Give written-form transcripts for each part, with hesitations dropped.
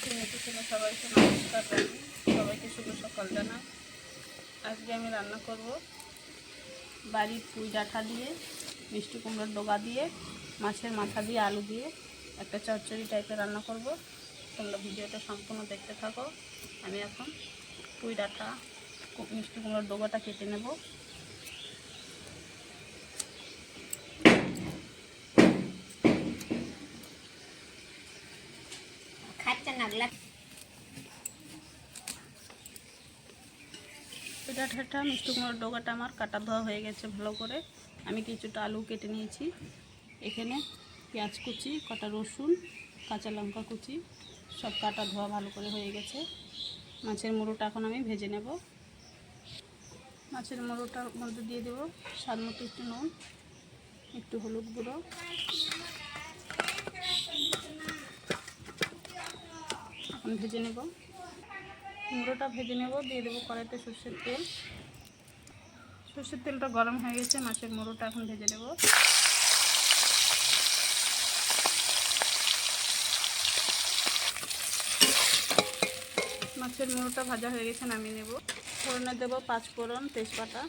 সবাইকে নমস্কার জানাই, সবাইকে শুভ সকাল জানাই। আজকে আমি রান্না করব বাড়ির পুঁই ডাঁটা দিয়ে, মিষ্টি কুমড়োর ডগা দিয়ে, মাছের মাথা দিয়ে, আলু দিয়ে একটা চচ্চড়ি টাইপের রান্না করব। তোমরা ভিডিওটা সম্পূর্ণ দেখতে থাকো। আমি এখন পুঁই ডাঁটা, মিষ্টি কুমড়োর ডগাটা কেটে নেব। ডাঁটাটা মিষ্টি কুমড়োর ডগাটা আমার কাটা ধোয়া হয়ে গেছে ভালো করে। আমি কিছুটা আলু কেটে নিয়েছি। এখানে পেঁয়াজ কুচি, কটা রসুন, কাঁচা লঙ্কা কুচি সব কাটা ধোয়া ভালো করে হয়ে গেছে। মাছের মুড়োটা এখন আমি ভেজে নেব। মাছের মুড়োটার মধ্যে দিয়ে দেব স্বাদ মতো একটু নুন, একটু হলুদ গুঁড়ো, এখন ভেজে নেব। মুড়োটা ভেজে নেব। দিয়ে দেবো কড়াইতে সর্ষের তেল। সর্ষের তেলটা গরম হয়ে গেছে। মাছের মুড়োটা এখন ভেজে নেব। মাছের মুড়োটা ভাজা হয়ে গেছে, নামিয়ে নেব। ফোড়নে দেবো 5 ফোড়ন, তেজপাতা,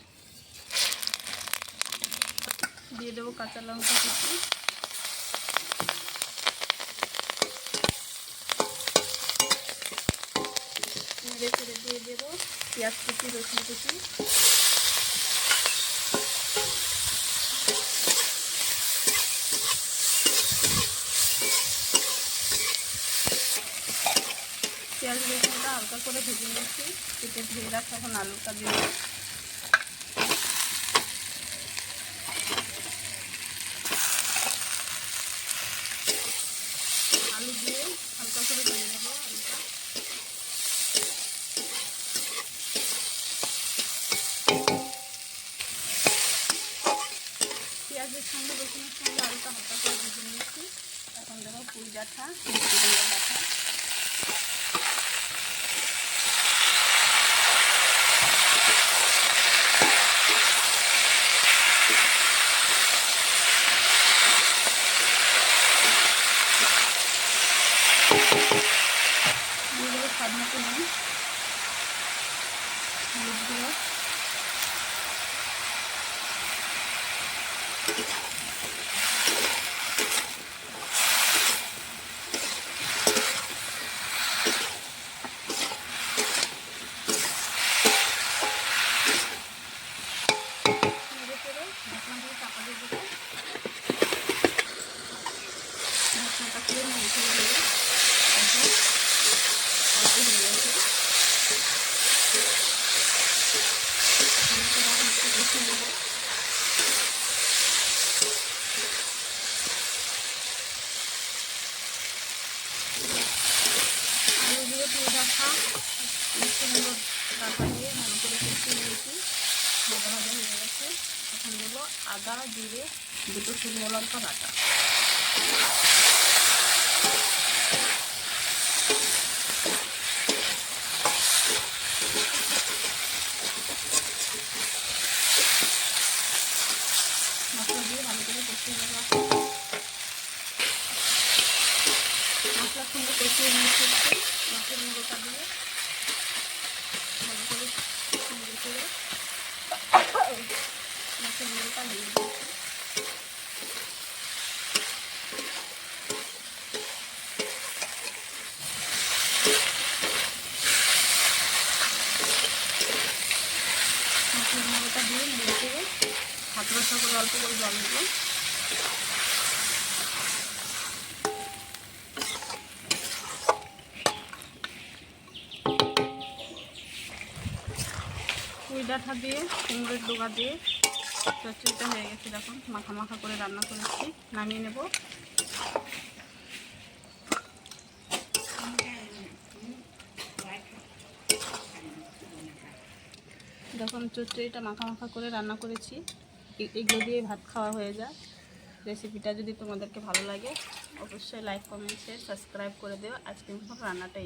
দিয়ে দেবো কাঁচা লঙ্কা কুচি, নেড়ে চেড়ে দিয়ে দেবো পেঁয়াজ কুচি, রসুন কুচি, পেঁয়াজ রসুনটা হালকা করে ভেজে নিয়েছি। কেটে ধুয়ে রাখা এখন আলুটা দিয়ে আলু দিয়ে হালকা করে ভেজে নেব। আলুটা পেঁয়াজের সঙ্গে রসুনের সঙ্গে আলুটা হালকা করে ভেজে নিয়েছি। এখন দেবো পুঁই ডাঁটা, মিষ্টি কুমড়োর ডাঁটা, দিয়ে দেবো স্বাদ মতো নুন, হলুদ গুঁড়ো, নেড়ে চেড়ে ঢাকনা দিয়ে চাপা দিয়ে দেবো। ঢাকনাটা খুলে নিয়ে ছেড়ে দেবো। এখন অল্প হয়ে গেছে। একটু কষে নেবো। আলু দিয়ে পুঁই ডাঁটা, মিষ্টি কুমড়োর ডাঁটা দিয়ে ভালো করে কষিয়ে নিয়েছি। ভাজা ভাজা হয়ে গেছে। এখন দেবো আদা, জিরে, দুটো শুকনো লঙ্কা বাটা, মশলা দিয়ে ভালো করে কষিয়ে নেবো। মশলার সঙ্গে কষিয়ে নিয়েছি। মাছের মুড়োটা দিয়ে ভালো করে নেড়ে চেড়ে মাছের মুড়োটা দিয়ে দিয়েছি। মাছের মুড়োটা দিয়ে নেড়ে চেড়ে হাত রসা করে অল্প করে জল দেবো। পুঁই ডাঁটা দিয়ে, কুমড়োর ডগা দিয়ে চচ্চড়িটা হয়ে গেছে। দেখুন মাখা মাখা করে রান্না করেছি, নামিয়ে নেব। যখন চচ্চড়িটা মাখা মাখা করে রান্না করেছি, এগুলো দিয়ে ভাত খাওয়া হয়ে যায়। রেসিপিটা যদি তোমাদেরকে ভালো লাগে অবশ্যই লাইক, কমেন্ট, শেয়ার, সাবস্ক্রাইব করে দিও। আজকের মতো রান্নাটা